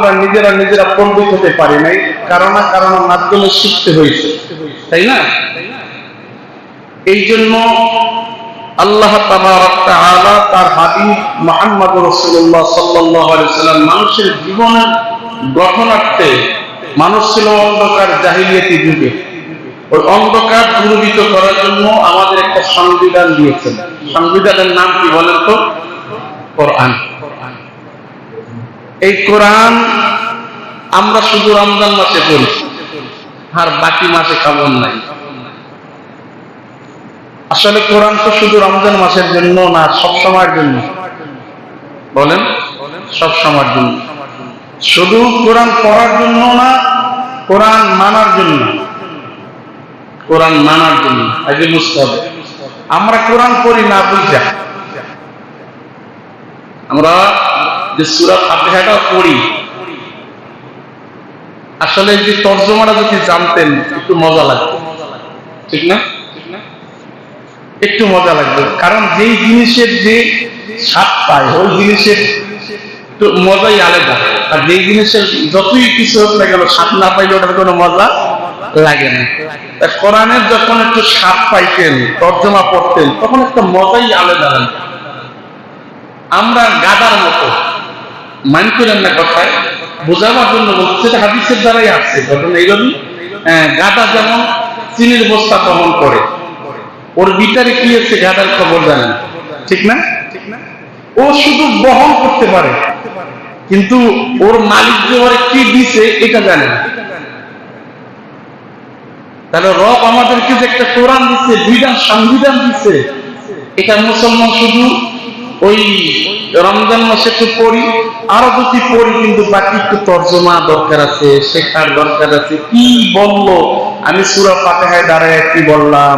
আমরা নিজেরা পণ্ডিত হতে পারি নাই, কারণ মাধ্যমে শিখতে হয়েছে, তাই না? এই জন্য আল্লাহ তাবারক ওয়া তাআলা তার হাবিব মুহাম্মদ রাসূলুল্লাহ সাল্লাল্লাহু আলাইহি সাল্লাম মানুষের জীবনের গঠনার্থে, মানুষ ছিল অন্ধকার জাহিলিয়াতি যুগে, ওই অন্ধকার দূরীভূত করার জন্য আমাদের একটা সংবিধান দিয়েছেন। সংবিধানের নাম কি বলেন তো? কোরআন। এই কোরআন আমরা শুধু রমজান মাসে পড়ি, আর বাকি মাসে খবর নাই। আসলে কোরআন তো শুধু রমজান মাসের জন্য না, সব সময়ের জন্য। বলেন, সব সময়ের জন্য। শুধু কোরআন পড়ার জন্য না, কোরআন মানার জন্য। কোরআন মানার জন্য আগে বুঝতে হবে। আমরা কোরআন পড়ি না বুঝা, আমরা যে সূরা ফাতিহাটা পড়ি, আসলে যে তর্জমাটা যদি জানতেন একটু মজা লাগতো, ঠিক না? একটু মজা লাগবে, কারণ যেই জিনিসের যে স্বাদ পায় ওই জিনিসের তো মজাই আলাদা। আর যেই জিনিসের যতই কিছু হোক না কেন, স্বাদ না পাইলে ওটার কোনো মজা লাগে না। কোরআনের যখন একটু স্বাদ পাইতেন, তর্জমা পড়তেন, তখন একটা মজাই আলাদা লাগে। আমরা গাদার মতো, মান করেন না কথায়, বোঝাবার জন্য বলছে, হাদিসের দ্বারাই আসছে ঘটনা এইরকম। গাদা যেমন চিনির বস্তা বহন করে, ওর ভিতরে কি আছে গাদার খবর জানেন, ঠিক না? ও শুধু বহন করতে পারে, কিন্তু ওর মালিক যে ওরে কি দিছে এটা জানে না। তাহলে রব আমাদেরকে যে একটা কোরআন দিচ্ছে, বিধান সংবিধান দিচ্ছে, এটা মুসলমান শুধু ওই রমজান মাসে একটু পড়ি, আরো যদি পড়ি, কিন্তু বাকি একটু তর্জমা দরকার আছে, শেখার দরকার আছে। কি বললো, আমি সূরা ফাতিহায় দাঁড়ায় কি বললাম,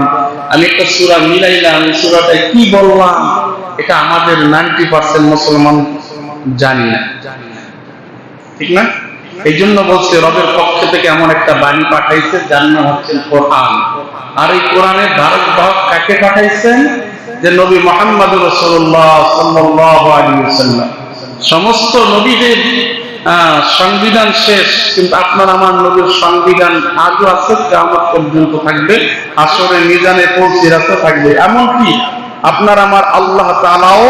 আমি একটা সূরা মিলাইলাম, আমি সূরাটায় কি বললাম, এটা আমাদের 90% মুসলমান জানি না, ঠিক না? এই জন্য বলছে রবের পক্ষ থেকে এমন একটা বাণী পাঠাইছে, যার নাম হচ্ছে কোরআন। আর এই কোরআনের ধারক বাহক কাকে পাঠাইছেন? যে নবী মুহাম্মদ রাসূলুল্লাহ সাল্লাল্লাহু আলাইহি ওয়াসাল্লাম। সমস্ত নবীদের সংবিধান শেষ, কিন্তু আপনার আমার নবীর সংবিধান আজও আছে, কিয়ামত পর্যন্ত থাকবে, হাসরে মিজানে পৌঁছিরাতে থাকবে। এমনকি আপনার আমার আল্লাহ তাআলাও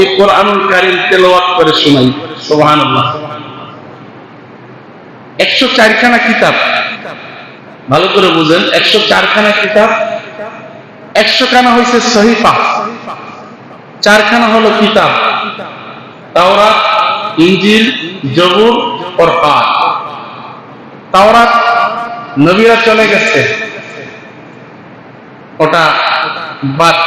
এই কোরআনুল কারীম তেলাওয়াত করে শোনাই। সুবহানাল্লাহ। 104 খানা কিতাব, ভালো করে বুঝেন, 104 খানা কিতাব। 100 খানা হয়েছে সহিফা, 4 খানা হলো কিতাব, তাওরাত, ইনজিল, জবুর, কোরআন। তাওরাত নবীরা চলে গেছে, ওটা বাদ।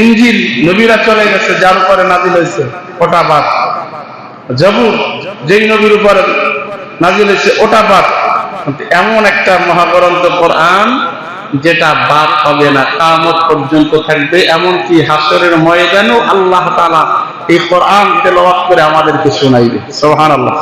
ইনজিল নবীরা চলে গেছে, যার উপরে নাজিল হয়েছে, ওটা বাদ। জবুর যেই নবীর উপরে নাজিল হয়েছে, ওটা বাদ। এমন একটা মহাগ্রন্থ কোরআন যেটা বাদ হবে না, কিয়ামত পর্যন্ত থাকবে। এমনকি হাসরের ময়দানেও আল্লাহ তাআলা এই কোরআন তেলাওয়াত করে আমাদেরকে শোনাইবে। সুবহানাল্লাহ।